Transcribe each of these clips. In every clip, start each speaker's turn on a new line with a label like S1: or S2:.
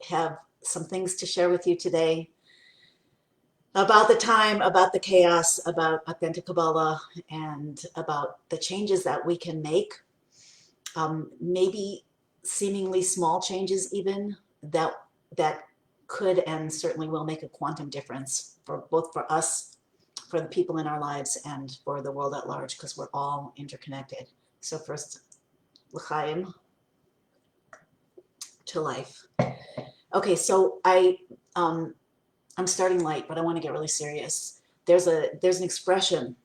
S1: have some things to share with you today about the time, about the chaos, about authentic Kabbalah, and about the changes that we can make. Maybe seemingly small changes even that could and certainly will make a quantum difference for both for us, for the people in our lives, and for the world at large, because we're all interconnected. So first, l'chaim, to life. Okay, so I'm starting light, but I want to get really serious. There's an expression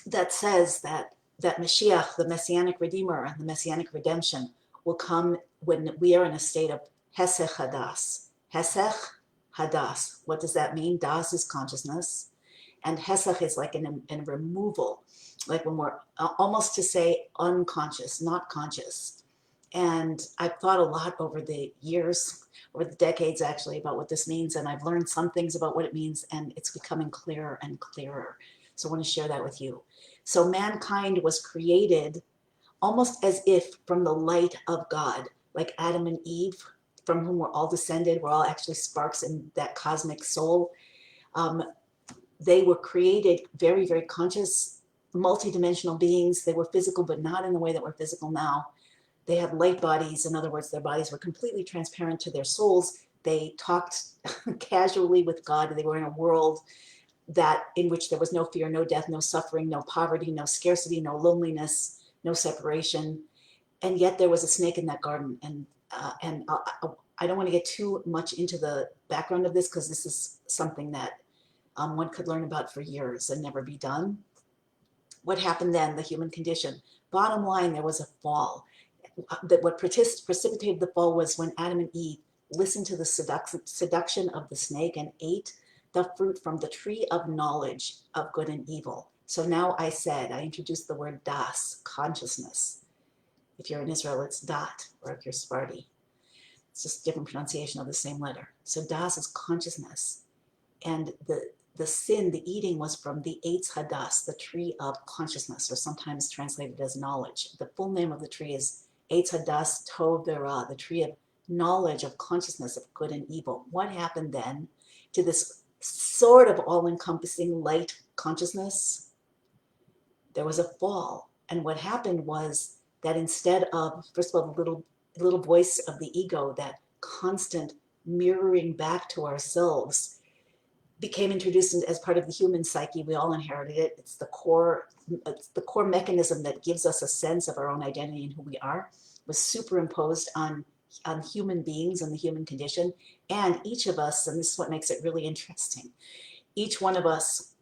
S1: that says that Mashiach, the Messianic Redeemer, and the Messianic redemption will come when we are in a state of Hesech Hadas. Hesech Hadas. What does that mean? Das is consciousness, and Hesech is like an removal, like when we're almost to say unconscious, not conscious. And I've thought a lot over the years, over the decades actually, about what this means, and I've learned some things about what it means, and it's becoming clearer and clearer. So I want to share that with you. So mankind was created almost as if from the light of God, like Adam and Eve, from whom we're all descended. We're all actually sparks in that cosmic soul. They were created very, very conscious, multidimensional beings. They were physical, but not in the way that we're physical now. They had light bodies. In other words, their bodies were completely transparent to their souls. They talked casually with God. They were in a world in which there was no fear, no death, no suffering, no poverty, no scarcity, no loneliness, no separation. And yet there was a snake in that garden. And I don't want to get too much into the background of this, because this is something that one could learn about for years and never be done. What happened then, the human condition? Bottom line, there was a fall. What precipitated the fall was when Adam and Eve listened to the seduction of the snake and ate the fruit from the tree of knowledge of good and evil. So now I introduced the word das, consciousness. If you're in Israel, it's dat, or if you're Sephardi, it's just different pronunciation of the same letter. So das is consciousness. And the sin, the eating, was from the Eitz Hadas, the tree of consciousness, or sometimes translated as knowledge. The full name of the tree is Eitz Hadas Tov Vera, the tree of knowledge, of consciousness, of good and evil. What happened then to this sort of all-encompassing light consciousness? There was a fall. And what happened was that instead of, first of all, the little voice of the ego, that constant mirroring back to ourselves, became introduced as part of the human psyche. We all inherited it. It's the core mechanism that gives us a sense of our own identity and who we are, was superimposed on human beings and the human condition. And each of us, and this is what makes it really interesting, each one of us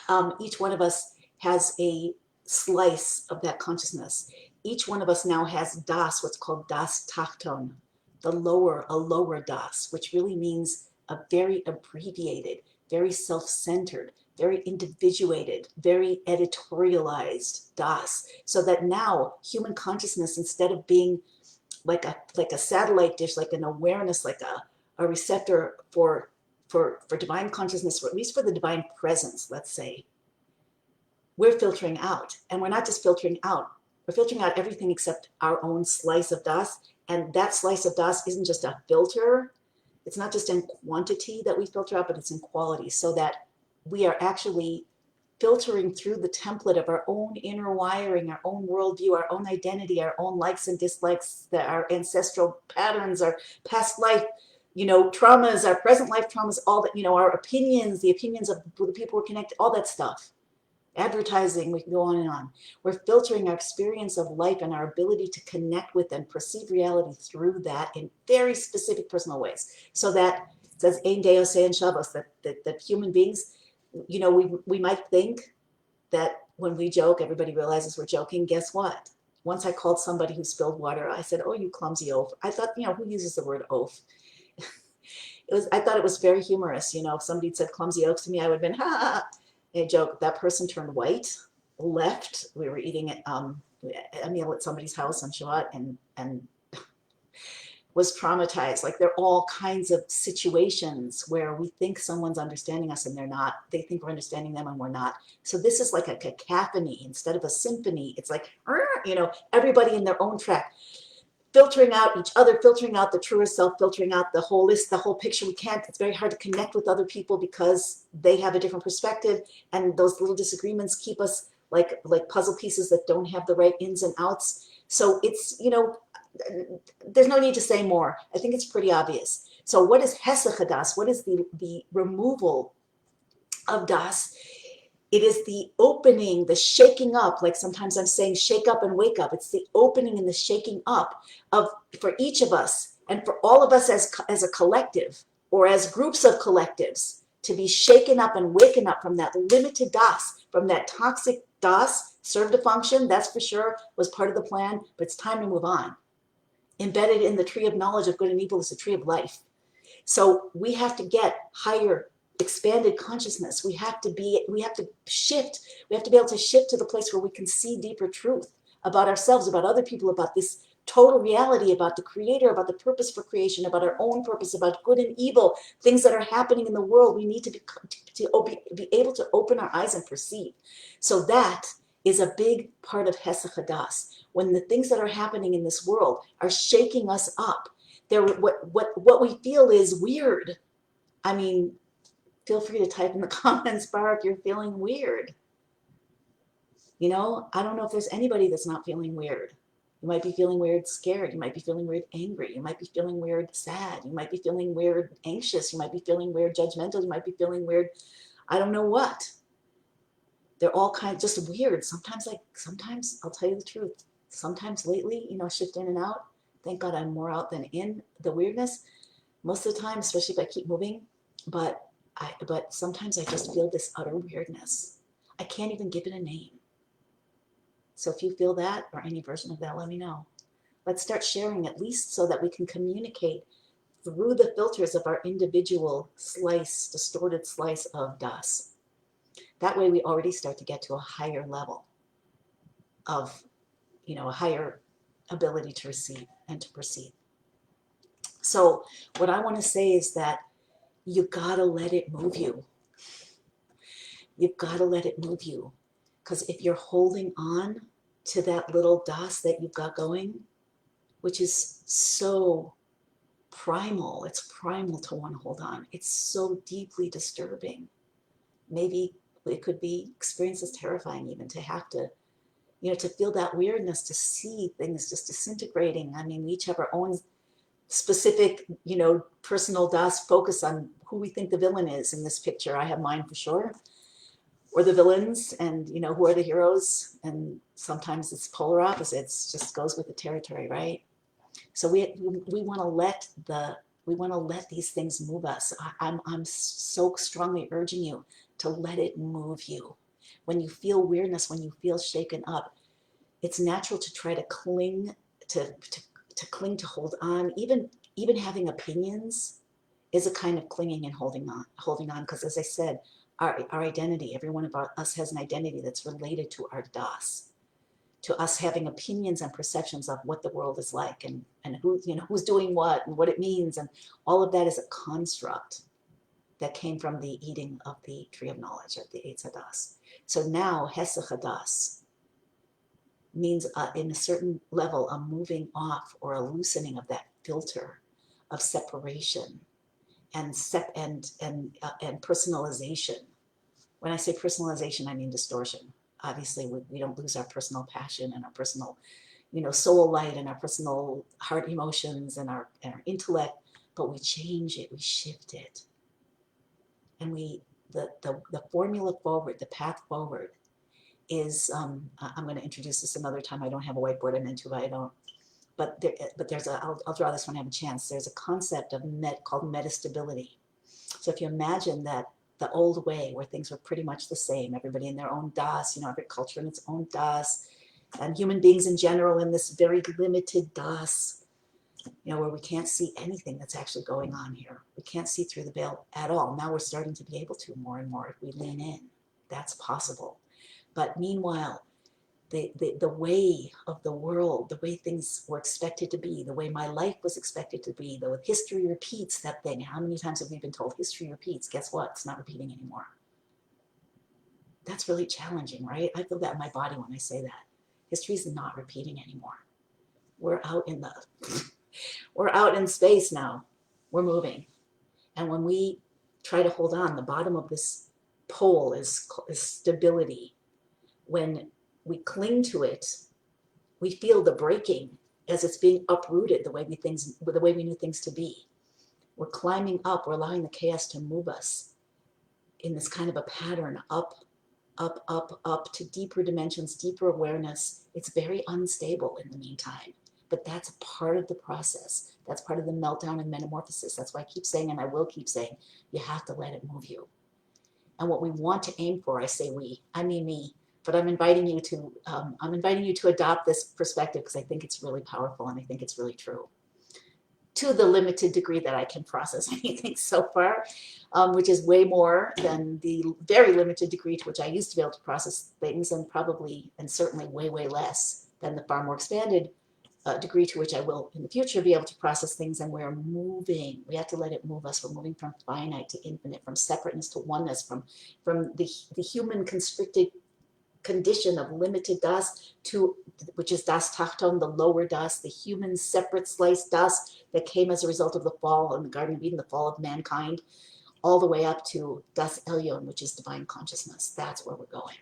S1: has a slice of that consciousness. Each one of us now has das, what's called das tachton, a lower das, which really means a very abbreviated, very self-centered, very individuated, very editorialized das. So that now human consciousness, instead of being like a satellite dish, like an awareness, like a receptor for divine consciousness, or at least for the divine presence, let's say, we're filtering out. And we're not just filtering out, we're filtering out everything except our own slice of das. And that slice of das isn't just a filter. It's not just in quantity that we filter out, but it's in quality, so that we are actually filtering through the template of our own inner wiring, our own worldview, our own identity, our own likes and dislikes, our ancestral patterns, our past life, traumas, our present life traumas, all that, our opinions, the opinions of the people we're connected, all that stuff. Advertising, we can go on and on. We're filtering our experience of life and our ability to connect with and perceive reality through that in very specific personal ways. So that it says Ein Deus Ein Shavos, that human beings, we might think that when we joke, everybody realizes we're joking. Guess what? Once I called somebody who spilled water, I said, "Oh, you clumsy oaf." I thought, who uses the word oaf? I thought it was very humorous. If somebody had said clumsy oaf to me, I would have been, ha ha ha. A joke. That person turned white, left. We were eating a meal at somebody's house on Shabbat, and was traumatized. Like, there are all kinds of situations where we think someone's understanding us and they're not. They think we're understanding them and we're not. So this is like a cacophony instead of a symphony. It's like, everybody in their own track. filtering out each other, filtering out the truer self, filtering out the whole list, the whole picture. We can't, it's very hard to connect with other people because they have a different perspective, and those little disagreements keep us like puzzle pieces that don't have the right ins and outs. So it's, you know, there's no need to say more. I think it's pretty obvious. So what is Hesed Hadas? What is the removal of Das? It is the opening, the shaking up, like sometimes I'm saying shake up and wake up. It's the opening and the shaking up of, for each of us and for all of us as a collective or as groups of collectives, to be shaken up and waken up from that limited Das, from that toxic Das, served a function, that's for sure, was part of the plan, but it's time to move on. Embedded in the tree of knowledge of good and evil is the tree of life. So we have to get higher, expanded consciousness. We have to shift. We have to be able to shift to the place where we can see deeper truth about ourselves, about other people, about this total reality, about the creator, about the purpose for creation, about our own purpose, about good and evil, things that are happening in the world. We need to be able to open our eyes and perceive. So that is a big part of Hesed Hadas. When the things that are happening in this world are shaking us up, what we feel is weird. I mean, feel free to type in the comments bar if you're feeling weird. You know, I don't know if there's anybody that's not feeling weird. You might be feeling weird scared. You might be feeling weird angry. You might be feeling weird sad. You might be feeling weird anxious. You might be feeling weird judgmental. You might be feeling weird, I don't know what. They're all kind of just weird. Sometimes I'll tell you the truth. Sometimes lately, you know, shift in and out. Thank God I'm more out than in the weirdness. Most of the time, especially if I keep moving, but sometimes I just feel this utter weirdness. I can't even give it a name. So if you feel that or any version of that, let me know. Let's start sharing, at least so that we can communicate through the filters of our individual distorted slice of Das. That way we already start to get to a higher level of, you know, a higher ability to receive and to perceive. So what I want to say is that you gotta let it move you. You've got to let it move you. Because if you're holding on to that little Das that you've got going, which is so primal, it's primal to want to hold on. It's so deeply disturbing. Maybe it could be experienced as terrifying even to have to, you know, to feel that weirdness, to see things just disintegrating. I mean, we each have our own specific, you know, personal Das focus on who we think the villain is in this picture. I have mine for sure. Or the villains, and you know, who are the heroes, and sometimes it's polar opposites, just goes with the territory, right? So we want to let these things move us. I'm so strongly urging you to let it move you. When you feel weirdness, when you feel shaken up, it's natural to try to cling to hold on. Even having opinions is a kind of clinging and holding on, because as I said, our identity, every one of us has an identity that's related to our Das, to us having opinions and perceptions of what the world is like, and who, you know, who's doing what and what it means, and all of that is a construct that came from the eating of the tree of knowledge, of the Eitz Hadas. So now Hesed Hadas means in a certain level a moving off or a loosening of that filter of separation and personalization. When I say personalization, I mean distortion. Obviously, we don't lose our personal passion and our personal, you know, soul light and our personal heart emotions and our intellect, but we change it, we shift it. And the formula forward, the path forward is, I'm going to introduce this another time. I don't have a whiteboard I'm into, but I don't. But there's I'll draw this when I have a chance. There's a concept of called metastability. So if you imagine that the old way where things were pretty much the same, everybody in their own Das, you know, every culture in its own Das, and human beings in general in this very limited Das, you know, where we can't see anything that's actually going on here. We can't see through the veil at all. Now we're starting to be able to more and more if we lean in. That's possible. But meanwhile, the way of the world, the way things were expected to be, the way my life was expected to be, the history repeats that thing. How many times have we been told history repeats? Guess what? It's not repeating anymore. That's really challenging, right? I feel that in my body when I say that. History is not repeating anymore. We're out in the, we're out in space now. We're moving. And when we try to hold on, the bottom of this pole is stability. When we cling to it, we feel the breaking as it's being uprooted the way we knew things to be. We're climbing up, we're allowing the chaos to move us in this kind of a pattern, up, up, up, up to deeper dimensions, deeper awareness. It's very unstable in the meantime, but that's part of the process. That's part of the meltdown and metamorphosis. That's why I keep saying, and I will keep saying, you have to let it move you. And what we want to aim for, I say we, I mean me, but I'm inviting you to adopt this perspective because I think it's really powerful and I think it's really true. To the limited degree that I can process anything so far, which is way more than the very limited degree to which I used to be able to process things, and probably and certainly way, way less than the far more expanded degree to which I will in the future be able to process things. And we're moving. We have to let it move us. We're moving from finite to infinite, from separateness to oneness, from the human constricted condition of limited das to, which is das Tachton, the lower das, the human separate sliced das that came as a result of the fall in the Garden of Eden, the fall of mankind, all the way up to das Elyon, which is divine consciousness. That's where we're going.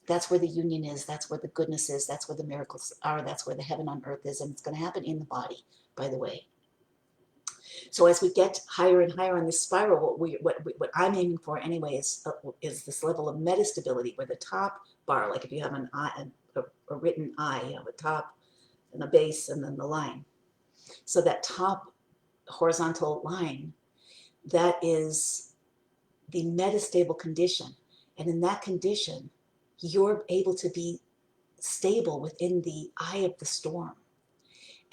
S1: That's where the union is. That's where the goodness is. That's where the miracles are. That's where the heaven on earth is. And it's going to happen in the body, by the way. So as we get higher and higher on this spiral, what I'm aiming for anyway is this level of metastability, where the top bar, like if you have an eye, a written eye, you have a top and a base and then the line. So that top horizontal line, that is the metastable condition. And in that condition, you're able to be stable within the eye of the storm.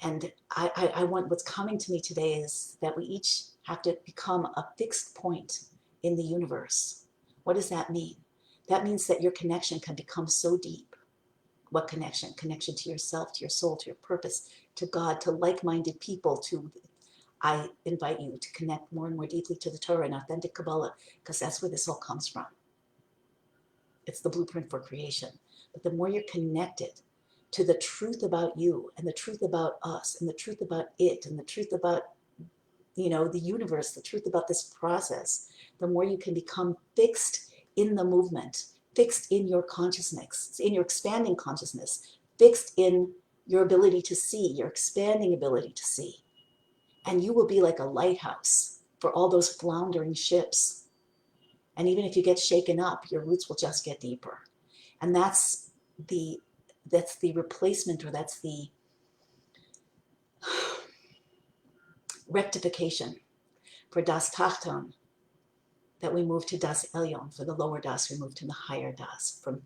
S1: And I want, what's coming to me today is that we each have to become a fixed point in the universe. What does that mean? That means that your connection can become so deep. What connection? Connection to yourself, to your soul, to your purpose, to God, to like-minded people, to, I invite you to connect more and more deeply to the Torah and authentic Kabbalah, because that's where this all comes from. It's the blueprint for creation. But the more you're connected to the truth about you and the truth about us and the truth about it and the truth about, you know, the universe, the truth about this process, the more you can become fixed in the movement, fixed in your consciousness, in your expanding consciousness, fixed in your ability to see, your expanding ability to see. And you will be like a lighthouse for all those floundering ships. And even if you get shaken up, your roots will just get deeper. And that's the replacement, or that's the rectification for Das Tachton, that we move to Das Elyon. For the lower Das, we move to the higher Das. From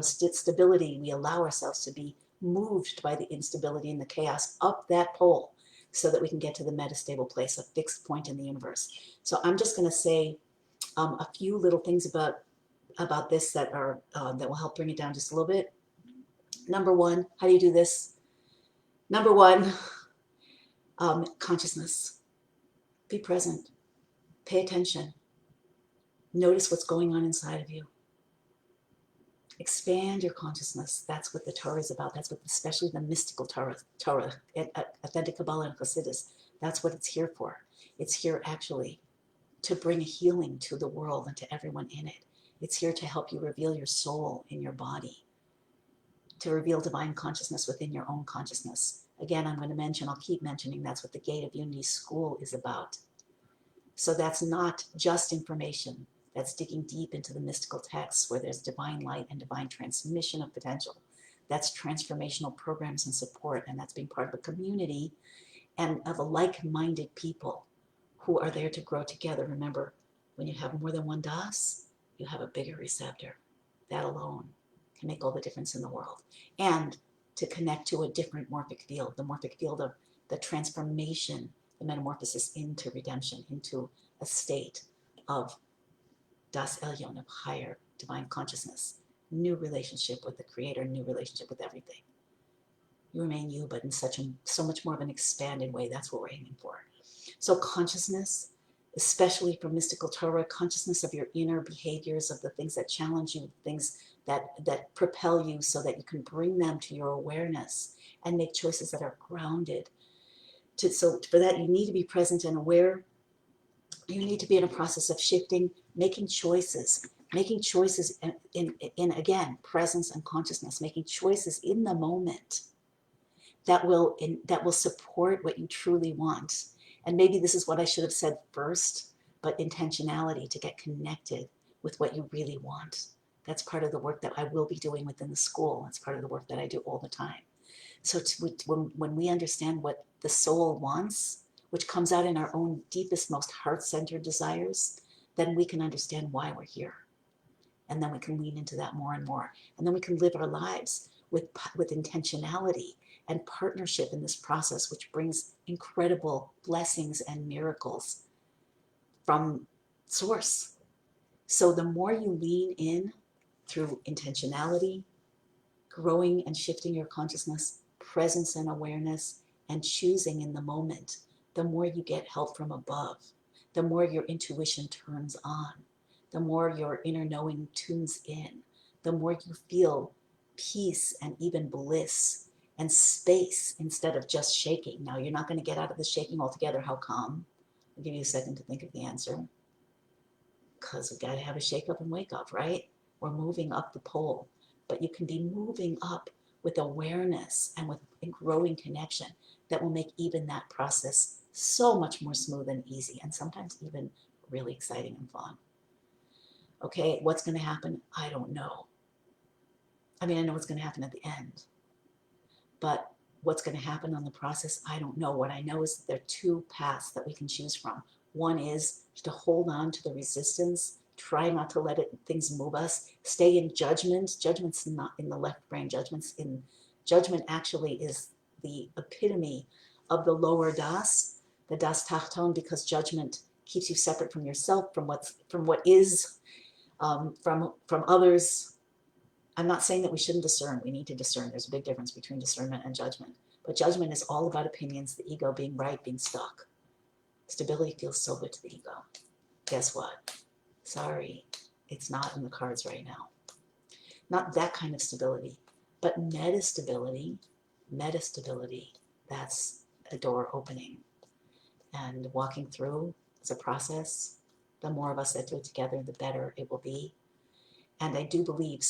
S1: stability, we allow ourselves to be moved by the instability and the chaos up that pole so that we can get to the metastable place, a fixed point in the universe. So I'm just going to say a few little things about this that will help bring it down just a little bit. Number one, how do you do this? Number one, consciousness. Be present. Pay attention. Notice what's going on inside of you. Expand your consciousness. That's what the Torah is about. That's what, especially the mystical Torah, authentic Kabbalah and Hasidus, that's what it's here for. It's here actually to bring healing to the world and to everyone in it. It's here to help you reveal your soul in your body, to reveal divine consciousness within your own consciousness. Again, I'm going to mention, I'll keep mentioning, that's what the Gate of Unity School is about. So that's not just information. That's digging deep into the mystical texts where there's divine light and divine transmission of potential. That's transformational programs and support, and that's being part of a community and of a like-minded people who are there to grow together. Remember, when you have more than one Das, you have a bigger receptor. That alone can make all the difference in the world. And to connect to a different morphic field, the morphic field of the transformation, the metamorphosis into redemption, into a state of Das Elyon, of higher divine consciousness, new relationship with the Creator, new relationship with everything. You remain you, but in so much more of an expanded way. That's what we're aiming for. So consciousness, especially from mystical Torah, consciousness of your inner behaviors, of the things that challenge you, things that propel you so that you can bring them to your awareness and make choices that are grounded. So for that, you need to be present and aware. You need to be in a process of shifting, making choices in again, presence and consciousness, making choices in the moment that will support what you truly want. And maybe this is what I should have said first, but intentionality to get connected with what you really want. That's part of the work that I will be doing within the school. That's part of the work that I do all the time. So when we understand what the soul wants, which comes out in our own deepest, most heart-centered desires, then we can understand why we're here. And then we can lean into that more and more. And then we can live our lives with intentionality and partnership in this process, which brings incredible blessings and miracles from source. So the more you lean in through intentionality, growing and shifting your consciousness, presence and awareness, and choosing in the moment, the more you get help from above, the more your intuition turns on, the more your inner knowing tunes in, the more you feel peace and even bliss and space instead of just shaking. Now, you're not going to get out of the shaking altogether. How come? I'll give you a second to think of the answer. Because we've got to have a shake up and wake up, right? We're moving up the pole. But you can be moving up with awareness and with a growing connection that will make even that process so much more smooth and easy, and sometimes even really exciting and fun. Okay, what's going to happen? I don't know. I mean, I know what's going to happen at the end. But what's going to happen on the process, I don't know. What I know is that there are two paths that we can choose from. One is to hold on to the resistance, try not to let things move us, stay in judgment. Judgment's not in the left brain. Judgment actually is the epitome of the lower das, the das tachton, because judgment keeps you separate from yourself, from what is, from others. I'm not saying that we shouldn't discern. We need to discern. There's a big difference between discernment and judgment. But judgment is all about opinions, the ego being right, being stuck. Stability feels so good to the ego. Guess what? Sorry, it's not in the cards right now. Not that kind of stability, but metastability, that's a door opening. And walking through is a process. The more of us that do it together, the better it will be. And I do believe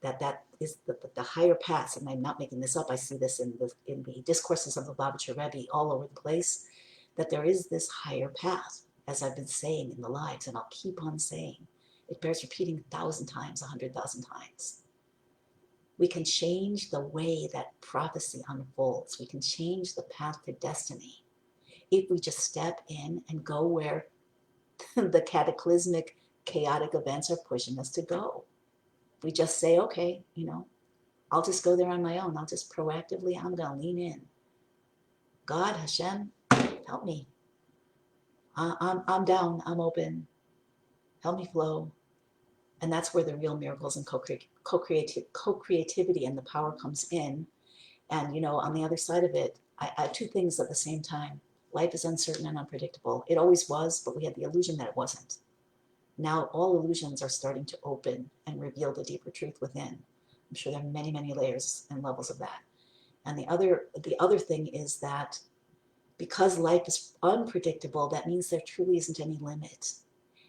S1: that is the higher paths, and I'm not making this up. I see this in the discourses of the Lubavitcher Rebbe all over the place, that there is this higher path, as I've been saying in the lives, and I'll keep on saying. It bears repeating 1,000 times, 100,000 times. We can change the way that prophecy unfolds. We can change the path to destiny if we just step in and go where the cataclysmic, chaotic events are pushing us to go. We just say, okay, I'll just go there on my own. I'll just proactively, I'm going to lean in. God, Hashem, help me. I'm down. I'm open. Help me flow. And that's where the real miracles and co-creativity and the power comes in. And, on the other side of it, I have two things at the same time. Life is uncertain and unpredictable. It always was, but we had the illusion that it wasn't. Now all illusions are starting to open and reveal the deeper truth within. I'm sure there are many, many layers and levels of that. And the other thing is that because life is unpredictable, that means there truly isn't any limit.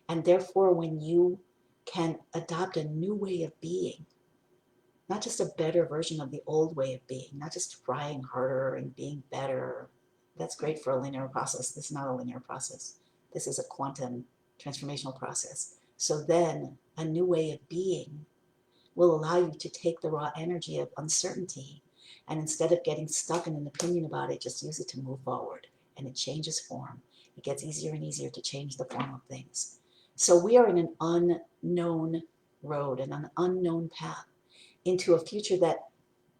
S1: And therefore, when you can adopt a new way of being, not just a better version of the old way of being, not just trying harder and being better, that's great for a linear process. This is not a linear process. This is a quantum transformational process. So then a new way of being will allow you to take the raw energy of uncertainty, and instead of getting stuck in an opinion about it, just use it to move forward. And it changes form. It gets easier and easier to change the form of things. So we are in an unknown road and an unknown path into a future that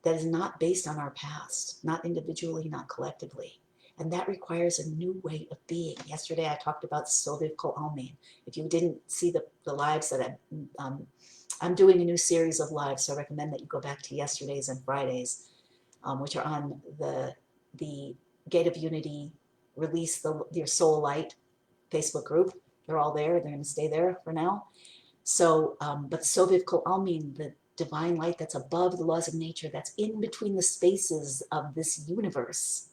S1: is not based on our past, not individually, not collectively. And that requires a new way of being. Yesterday I talked about Soviv Kol Almin. If you didn't see the lives that I'm doing a new series of lives, so I recommend that you go back to yesterday's and Fridays, which are on the Gate of Unity, Release Your Soul Light Facebook group. They're all there. They're going to stay there for now. So, but Soviv Kol Almin, the divine light that's above the laws of nature, that's in between the spaces of this universe,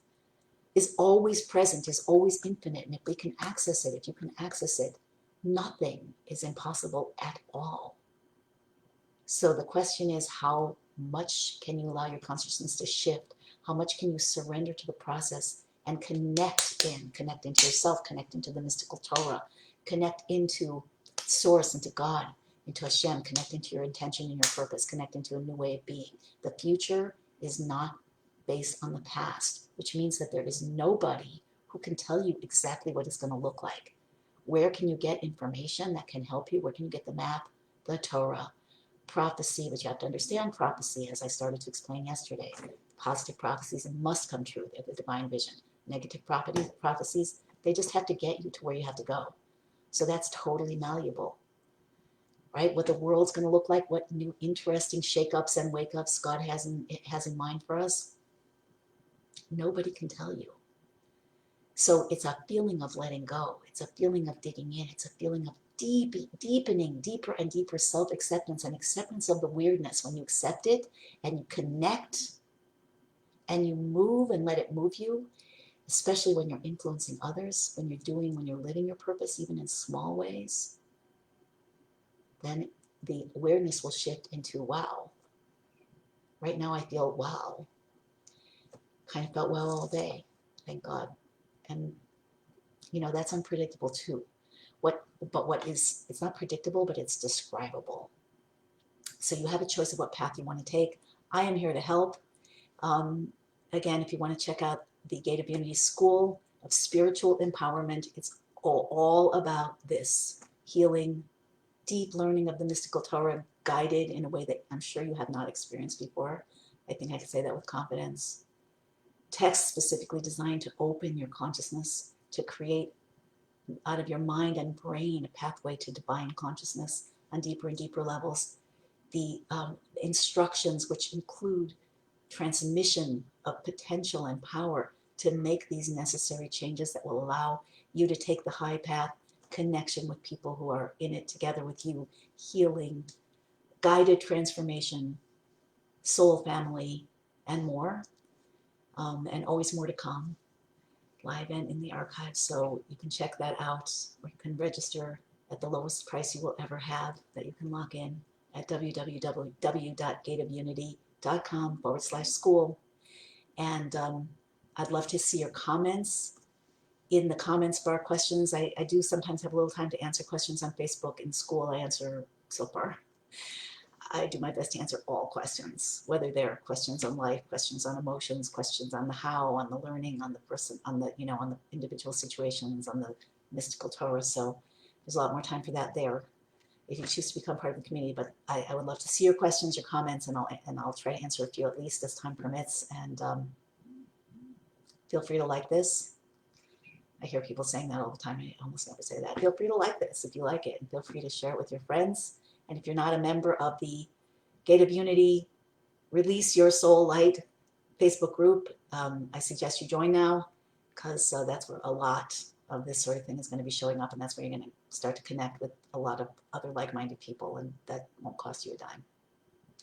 S1: is always present, is always infinite. And if we can access it, if you can access it, nothing is impossible at all. So the question is, how much can you allow your consciousness to shift? How much can you surrender to the process and connect into yourself, connect into the mystical Torah, connect into Source, into God, into Hashem, connect into your intention and your purpose, connect into a new way of being. The future is not based on the past, which means that there is nobody who can tell you exactly what it's going to look like. Where can you get information that can help you? Where can you get the map? The Torah. Prophecy, but you have to understand prophecy, as I started to explain yesterday. Positive prophecies must come true. They're the divine vision. Negative prophecies, they just have to get you to where you have to go. So that's totally malleable, right? What the world's going to look like, what new interesting shake-ups and wake-ups God has in mind for us, nobody can tell you. So it's a feeling of letting go. It's a feeling of digging in. It's a feeling of deepening, deeper and deeper self-acceptance and acceptance of the weirdness. When you accept it and you connect and you move and let it move you, especially when you're influencing others, when you're living your purpose, even in small ways, then the awareness will shift into wow. Right now I feel wow. Kind of felt well all day, thank God. And that's unpredictable too. It's not predictable, but it's describable. So you have a choice of what path you want to take. I am here to help. Again, if you want to check out the Gate of Unity School of Spiritual Empowerment, it's all about this healing, deep learning of the mystical Torah, guided in a way that I'm sure you have not experienced before. I think I can say that with confidence. Text specifically designed to open your consciousness, to create out of your mind and brain a pathway to divine consciousness on deeper and deeper levels. The instructions, which include transmission of potential and power to make these necessary changes that will allow you to take the high path, connection with people who are in it together with you, healing, guided transformation, soul family, and more, and always more to come. Live and in the archive, so you can check that out, or you can register at the lowest price you will ever have that you can lock in at www.gateofunity.com/school. And I'd love to see your comments in the comments bar. Questions. I do sometimes have a little time to answer questions on Facebook. In school, I answer so far. I do my best to answer all questions, whether they're questions on life, questions on emotions, questions on the how, on the learning, on the person, on the on the individual situations, on the mystical Torah. So there's a lot more time for that there, if you choose to become part of the community. But I would love to see your questions, your comments, and I'll try to answer a few at least as time permits. And feel free to like this. I hear people saying that all the time. I almost never say that. Feel free to like this if you like it, and feel free to share it with your friends. And if you're not a member of the Gate of Unity Release Your Soul Light Facebook group, I suggest you join now, because that's where a lot of this sort of thing is going to be showing up, and that's where you're going to start to connect with a lot of other like-minded people, and that won't cost you a dime,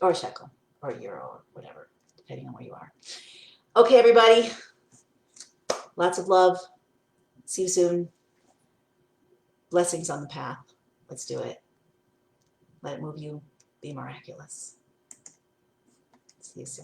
S1: or a shekel, or a euro, or whatever, depending on where you are. Okay, everybody, lots of love. See you soon. Blessings on the path. Let's do it. Let it move you. Be miraculous. See you soon.